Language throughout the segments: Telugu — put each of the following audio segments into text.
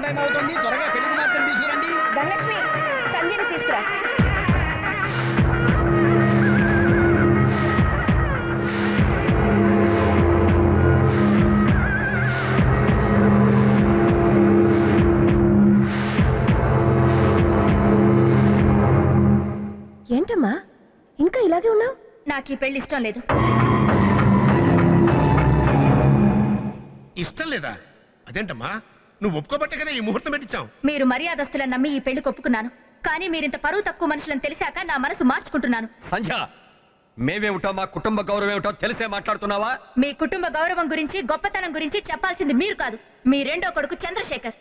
టైం అవుతుంది, త్వరగా పెళ్లి కుమార్తెను తీసుకురండి. ధనలక్ష్మి, సంజయ్ని తీసుకురా. ఏంటమ్మా ఇంకా ఇలాగే ఉన్నావు? నాకు ఈ పెళ్లి ఇష్టం లేదు. ఇష్టం లేదా? అదేంటమ్మా, నువ్వు ఒప్పుకోబట్టే కదా ఈ ముహూర్తం పెట్టించావు. మీరు మర్యాదస్తులను నమ్మి ఈ పెళ్లి ఒప్పుకున్నాను. కానీ మీరింత పరువు తక్కువ మనుషులను తెలిసాక నా మనసు మార్చుకుంటున్నాను. సంధ్య, మేమేమిటో మా కుటుంబ గౌరవం ఏమిటో తెలిసే మాట్లాడుతున్నావా? మీ కుటుంబ గౌరవం గురించి గొప్పతనం గురించి చెప్పాల్సింది మీరు కాదు, మీ రెండో కొడుకు చంద్రశేఖర్.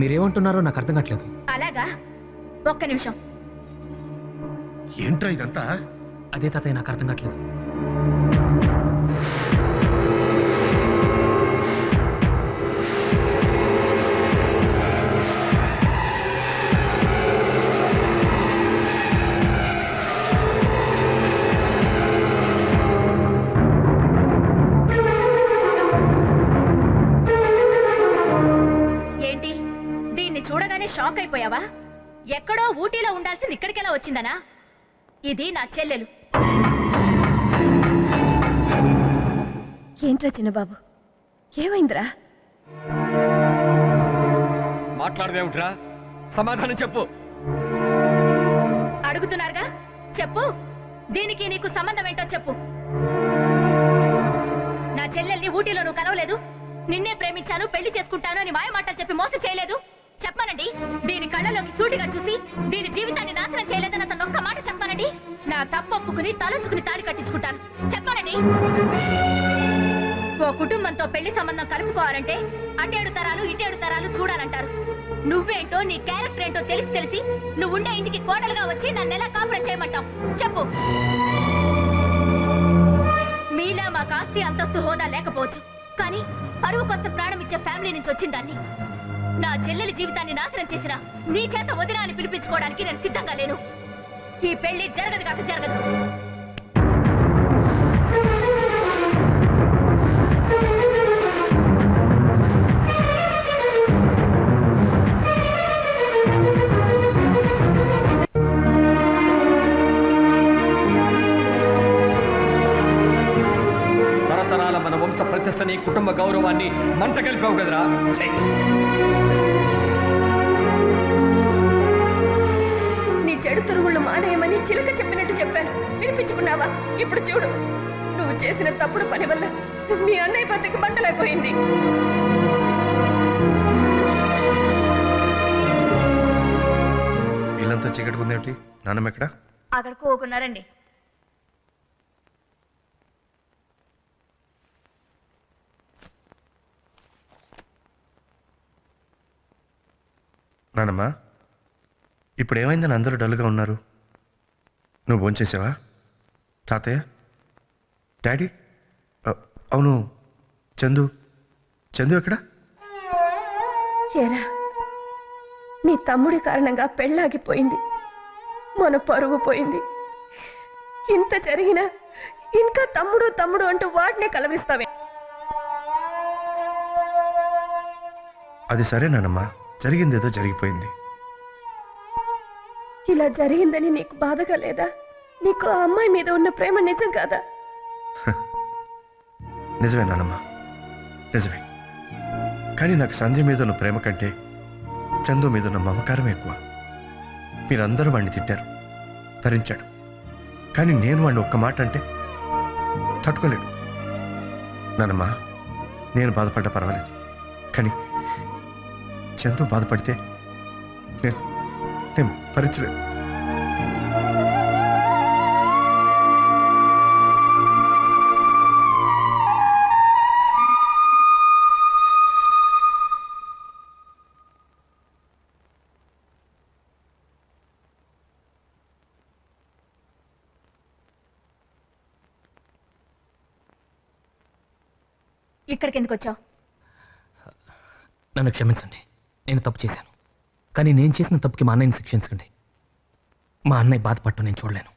మీరేమంటున్నారో నాకు అర్థం కావట్లేదు. అలాగా, ఒక్క నిమిషం. ఏంట్రా ఇదంతా? అదే తాతయ్య, నాకు అర్థం కావట్లేదు. ఏంటి, దీన్ని చూడగానే షాక్ అయిపోయావా? ఎక్కడో ఊటీలో ఉండాల్సింది ఇక్కడికెలా వచ్చిందనా? ఇది నా చెల్లెలు. ఏంట్రా చిన్నబాబు, ఏమైందిరా? మాట్లాడదేమిట్రా? సమాధానం చెప్పు. అడుగుతున్నారుగా, చెప్పు. దీనికి నీకు సంబంధం ఏంటో చెప్పు. నా చెల్లెల్ని ఊటీలో నువ్వు కలవలేదు, నిన్నే ప్రేమించాను, పెళ్లి చేసుకుంటాను అని మాయ మాటలు చెప్పి మోసం చేయలేదు. చెప్పానండి, దీని కళ్ళలోకి సూటిగా చూసి దీని జీవితాన్ని నాశనం చేయలేదని అతను ఒక్క మాట చెప్పానండి. నా తప్పు ఒప్పుకుని తలంచుకుని తాడి కట్టించుకుంటాను. చెప్పానండి. ఓ కుటుంబంతో పెళ్లి సంబంధం కలుపుకోవాలంటే అటేడు తరాలు ఇటేడు తరాలు చూడాలంటారు. నువ్వేంటో నీ క్యారెక్టర్ ఏంటో తెలిసి నువ్వుండే ఇంటికి కోడలుగా వచ్చి నన్నెలా కాపురం చేయమంటావు? చెప్పు. మీలా మాకు ఆస్తి అంతస్తు హోదా లేకపోవచ్చు, కానీ పరువు కోసం ప్రాణం ఇచ్చే ఫ్యామిలీ నుంచి వచ్చిందాన్ని. నా చెల్లెలి జీవితాన్ని నాశనం చేసిన నీ చేత వదిన అని పిలిపించుకోవడానికి నేను సిద్ధంగా లేను. ఈ పెళ్లి జరగదు కాక జరగదు. తరతరాల మన వంశ ప్రతిష్టని, కుటుంబ గౌరవాన్ని మంట కలిపావు కదరా. నీ చెడు తిరుగుళ్ళు మానేయమని చిలక చెప్పినట్టు చెప్పాను, వినిపించుకున్నావా? ఇప్పుడు చూడు, నువ్వు చేసిన తప్పుడు పని వల్ల మీ అన్నయ్య బతికి బట్టలైపోయింది. వీళ్ళంతా చీకటి ఉందేమిటి? నాన్నమ్మ ఎక్కడ? అక్కడ కోకున్నారండి. నానమ్మ, ఇప్పుడు ఏమైందని అందరూ డల్గా ఉన్నారు? నువ్వు భోంచేసావా? తాతయ్య, డాడీ, అవును, చందు ఎక్కడ? ఏరా, నీ తమ్ముడి కారణంగా పెళ్ళాగిపోయింది, మన పరువు పోయింది. ఇంత జరిగినా ఇంకా తమ్ముడు తమ్ముడు అంటూ వాడినే కలవిస్తావే. అది సరే నానమ్మ, జరిగిందేదో జరిగిపోయింది. ఇలా జరిగిందని నీకు బాధగా లేదా? నీకు ఆ అమ్మాయి మీద ఉన్న ప్రేమ నిజం కాదా? నిజమే నానమ్మ, నిజమే. కానీ నాకు సంధ్య మీద ఉన్న ప్రేమ కంటే చందు మీద ఉన్న మమకారం ఎక్కువ. మీరందరూ వాడిని తిట్టారు, భరించాడు. కానీ నేను వాడిని ఒక్క మాట అంటే తట్టుకోలేడు. నానమ్మ, నేను బాధపడ్డా పర్వాలేదు, కానీ చందు బాధపడితే నేను భరించలేను. ఇక్కడికి ఎందుకు వచ్చావు? నన్ను క్షమించండి, నేను తప్పు చేశాను. కానీ నేను చేసిన తప్పుకి మా అన్నయ్యని శిక్షించకండి. మా అన్నయ్య బాధపడటం నేను చూడలేను.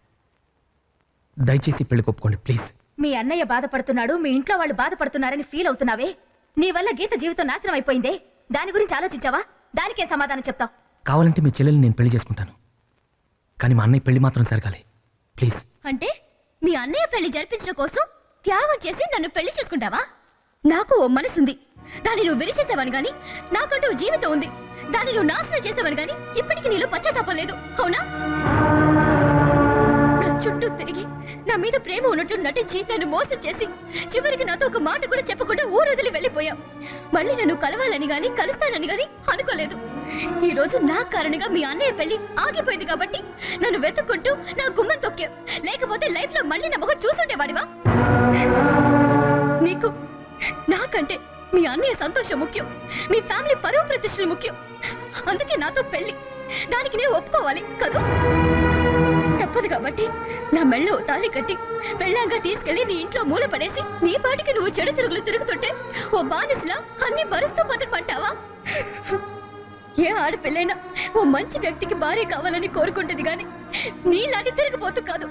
దయచేసి పెళ్లి ఒప్పుకోండి ప్లీజ్. మీ అన్నయ్య బాధపడుతున్నాడు, మీ ఇంట్లో వాళ్ళు బాధపడుతున్నారని ఫీల్ అవుతున్నావే, నీ వల్ల గీత జీవితం నాశనం అయిపోయిందే, దాని గురించి ఆలోచించావా? దానికే సమాధానం చెప్తావు. కావాలంటే మీ చెల్లెల్ని నేను పెళ్లి చేసుకుంటాను, కానీ మా అన్నయ్య పెళ్లి మాత్రం జరగాలి ప్లీజ్. అంటే మీ అన్నయ్య పెళ్లి జరిపించడం కోసం త్యాగం చేసి నన్ను పెళ్లి చేసుకుంటావా? నాకు ఓ మనసుంది, దాన్ని నువ్వు విరిచేసావని గాని, నాకంటూ ఓ జీవితం ఉంది, దాన్ని నువ్వు నాశనం చేసావని గాని ఇప్పటికీ నీలో పశ్చాత్తాపం లేదు, అవునా? నా చుట్టూ తిరిగి నా మీద ప్రేమ ఉన్నట్టు నటించి నన్ను మోసం చేసి చివరికి నాతో ఒక మాట కూడా చెప్పకుండా ఊరొదిలి వెళ్ళిపోయావు. మళ్ళీ నన్ను కలవాలని గాని కలుస్తానని గాని అనుకోలేదు. ఈ రోజు నా కారణంగా మీ అన్నయ్య పెళ్లి ఆగిపోయింది కాబట్టి నన్ను వెతుక్కుంటూ నా గుమ్మం తొక్కావు. లేకపోతే లైఫ్ లో మళ్ళీ నా ముఖం చూసుండేవాడివా? నీకు నాకంటే మీ అన్నయ్య సంతోషం ముఖ్యం, మీ ఫ్యామిలీ పరువు ప్రతిష్టలు ముఖ్యం. అందుకే నాతో పెళ్లి, దానికి నేను ఒప్పుకోవాలి కదా? తప్పదు కాబట్టి నా మెళ్ళో తాళి కట్టి పెళ్ళాంగా తీసుకెళ్లి నీ ఇంట్లో మూల పడేసి నీ పాటికి నువ్వు చెడు తిరుగులు తిరుగుతుంటే ఓ బానిసలా అన్ని భరుస్తూ బతకమంటావా? ఏ ఆడపిల్లైనా ఓ మంచి వ్యక్తికి భార్య కావాలని కోరుకుంటుంది గాని నీలాంటి తిరిగిపోతూ కాదు.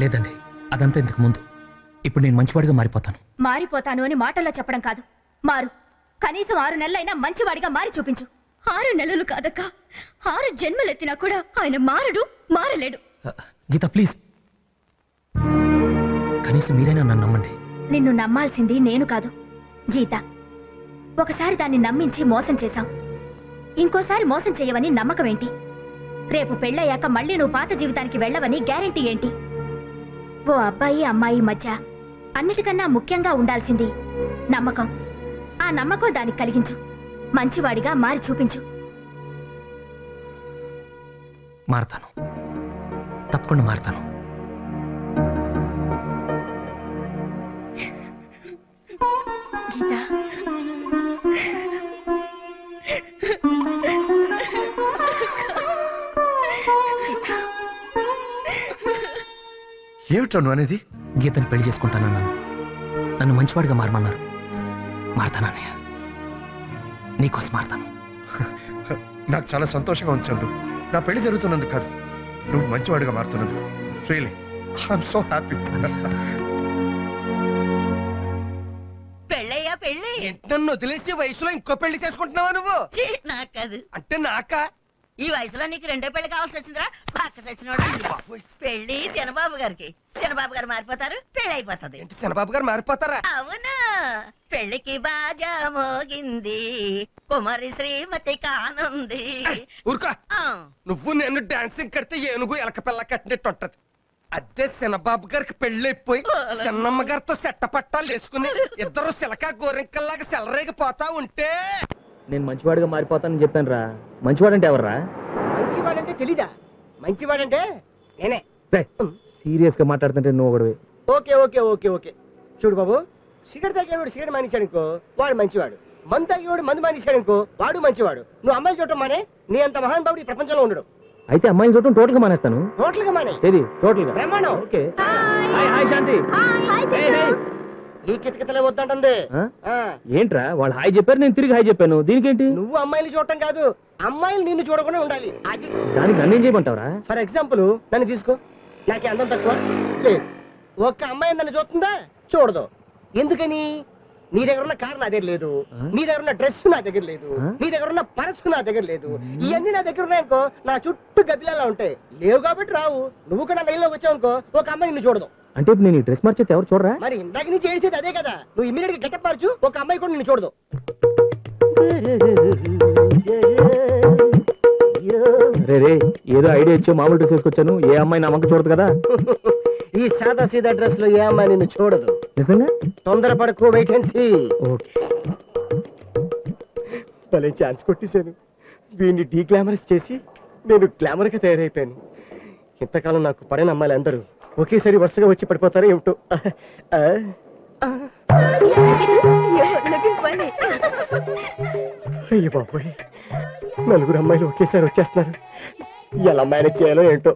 లేదండి, అదంతా ఇంతకు ముందు. ఇప్పుడు నేను మంచివాడిగా మారిపోతాను. మారిపోతాను అని మాటల్లో చెప్పడం కాదు, మారు. కనీసం 6 నెలలైనా మంచివాడిగా మారి చూపించు. 6 నెలలు కాదక్క, 6 జన్మలెత్తినా కూడా ఆయన మారలేడు. గీత ప్లీజ్, కనీసం మీరైనా నన్ను నమ్మండి. నిన్ను నమ్మాల్సింది నేను కాదు గీత. ఒకసారి దాన్ని నమ్మించి మోసం చేశావు, ఇంకోసారి మోసం చేయవని నమ్మకం ఏంటి? రేపు పెళ్ళయ్యాక మళ్ళీ నువ్వు పాత జీవితానికి వెళ్ళవని గ్యారెంటీ ఏంటి? ఓ అబ్బాయి అమ్మాయి మధ్య అన్నిటికన్నా ముఖ్యంగా ఉండాల్సింది నమ్మకం. ఆ నమ్మకం దానికి కలిగించు, మంచివాడిగా మారి చూపించు. మారతాను, తప్పకుండా మారతాను. గీత, ఏమిటో నువ్వు అనేది? గీతని పెళ్లి చేసుకుంటానన్నాను, నన్ను మంచివాడిగా మారమన్నారు. మారతానన్నయ్య, నీకోసం మారతాను. నాకు చాలా సంతోషంగా ఉంది చందు. నా పెళ్లి జరుగుతున్నందుకు కాదు, నువ్వు మంచివాడిగా మారుతున్నందుకు. Really I'm so happy. పెళ్ళయ్యా పెళ్ళి నన్ను వదిలేసి వయసులో ఇంకో పెళ్లి చేసుకుంటున్నావా నువ్వు? నాకు కాదు అంటే నాకా? ఈ వయసులో నీకు 2వ పెళ్లి కావాల్సి వచ్చిందిరా పక్క సచ్చినోడా. పెళ్లి చిన్నబాబు గారికి, చిన్నబాబు గారు మారిపోతారు, పెళ్లి అయిపోతుంది. చిన్నబాబు గారు మారిపోతారా? అవునా? పెళ్లికి బాజా మోగింది, కుమారి శ్రీమతి కానుంది. ఊరుకో, నువ్వు నేను డాన్సింగ్ కడితే ఏనుగు ఎలక పిల్ల కట్టినట్టు ఉంటది. అదే చిన్నబాబు గారికి పెళ్ళైపోయి చిన్నమ్మ గారితో సెట్ట పట్టాలు వేసుకుని ఇద్దరు సిలక గోరింకల్లాగా సెలరేగిపోతా ఉంటే నేను మంచివాడిగా మారిపోతానని చెప్పాను రా. మంచివాడంటే ఎవర్రా? మంచివాడంటే తెలీదా? మంచివాడంటే నేనే. సీరియస్ గా మాట్లాడుతుంటే నువ్వు ఒకడు. ఓకే ఓకే ఓకే ఓకే చూడు బాబు, సిగరెట్ తాగేవాడు సిగరెట్ మానేశాడనుకో వాడు మంచివాడు, మందు తాగేవాడు మందు మానేశాడనుకో వాడు మంచివాడు. నువ్వు అమ్మాయిలు చూడటం మానే, నీ అంత మహానుభావుడు ఈ ప్రపంచంలో ఉండడు. అయితే అమ్మాయిని చూడటం టోటల్ గా మానేస్తాను. టోటల్ గా మానే. ఏది టోటల్ గా? బ్రహ్మాండం. ఓకే. హాయ్ హాయ్ శాంతి. ఈ కితకితలే వద్దంటుంది. ఏంట్రా వాళ్ళు హాయ్ చెప్పారు, నేను తిరిగి హాయ్ చెప్పాను, దీనికేంటి? నువ్వు అమ్మాయిలు చూడటం కాదు, అమ్మాయిలు నిన్ను చూడకుండా ఉండాలి. అది దానికి నన్ను ఏం చేయమంటావరా? ఫర్ ఎగ్జాంపుల్ నన్ను తీసుకో, నాకే అందం తక్కువ లేదు. ఒక్క అమ్మాయి నన్ను చూస్తుందా? చూడదు. ఎందుకని? నీ దగ్గర ఉన్న కారు నా దగ్గర లేదు, నీ దగ్గర ఉన్న డ్రెస్ నా దగ్గర లేదు, నీ దగ్గర ఉన్న పర్సు నా దగ్గర లేదు. ఇవన్నీ నా దగ్గర ఉన్నాయనుకో నా చుట్టూ గబ్బిలాలా ఉంటాయి. లేవు కాబట్టి రావు. నువ్వు కూడా లైన్లోకి వచ్చావనుకో ఒక అమ్మాయి నిన్ను చూడదు. అంటే ఇప్పుడు నేను డ్రెస్ మార్చేది ఎవరు చూడరా? మరి ఇందాక నీ చేసేది అదే కదా. నువ్వు ఇమ్మీడియట్ గా గెటప్ మార్చు, ఒక అమ్మాయి కూడా నిన్ను చూడదు. రే ఏదో ఐడియా ఇచ్చో మామూలు డ్రెస్ వేసుకొచ్చాను, ఏ అమ్మాయి నా వంక చూడదు కదా. ఈ సాదా సీదా డ్రెస్ లో ఏ అమ్మాయి నిన్ను చూడదు. నిజంగా? తొందరపడకు, వెయిట్ అండ్ సీ. ఓకే. భలే ఛాన్స్ కొట్టేశాను. వీడిని డీ గ్లామరస్ చేసి నేను గ్లామర్ గా తయారైపోయాను. ఇంతకాలం నాకు పడిన అమ్మాయిలు అందరూ ఒకేసారి వరుసగా వచ్చి పడిపోతారో ఏమిటో. అయ్యో బాబోయ్, 4 అమ్మాయిలు ఒకేసారి వచ్చేస్తున్నారు. ఎలా మేనేజ్ చేయాలో ఏంటో.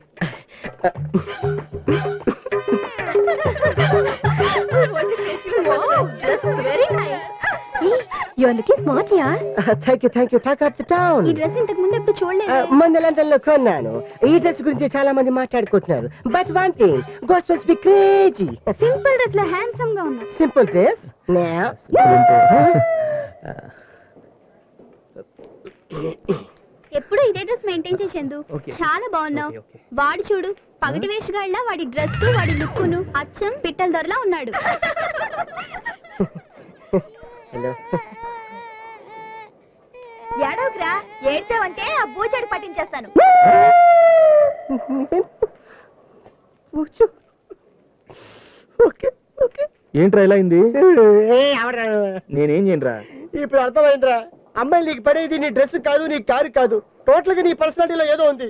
యు ఆర్ లుకింగ్ స్మార్ట్ యా. Thank you talk of the town. ఈ డ్రెస్ ఇంతకు ముందు ఎప్పుడు చూడలేదు. మొన్న లండన్ లో కొన్నాను. ఈ డ్రెస్ గురించి చాలా మంది మాట్లాడుకుంటున్నారు. But one thing God must be crazy. Simple dress లో హ్యాండ్సమ్ గా ఉన్నా. సింపుల్ డ్రెస్ ఎప్పుడు ఇదే డ్రెస్ మెయింటైన్ చేసేందు. చాలా బాగున్నావు. వాడు చూడు పగటి వేషగాళ్ళ వాడి డ్రెస్ వాడి లుక్కును అచ్చం పిట్టల దొరలా ఉన్నాడు. హలో ఏడవకురా, ఏడ్చావంటే ఆ బూచడు పట్టించేస్తాను. Okay okay. ఏంట్రా ఇలా అయింది? ఎవరు నేనేం చేయనురా? ఇప్పుడు అర్థమైందిరా. అమ్మాయి నీకు పడేది నీ డ్రెస్ కాదు, నీ కారు కాదు. టోటల్ గా నీ పర్సనాలిటీలో ఏదో ఉంది.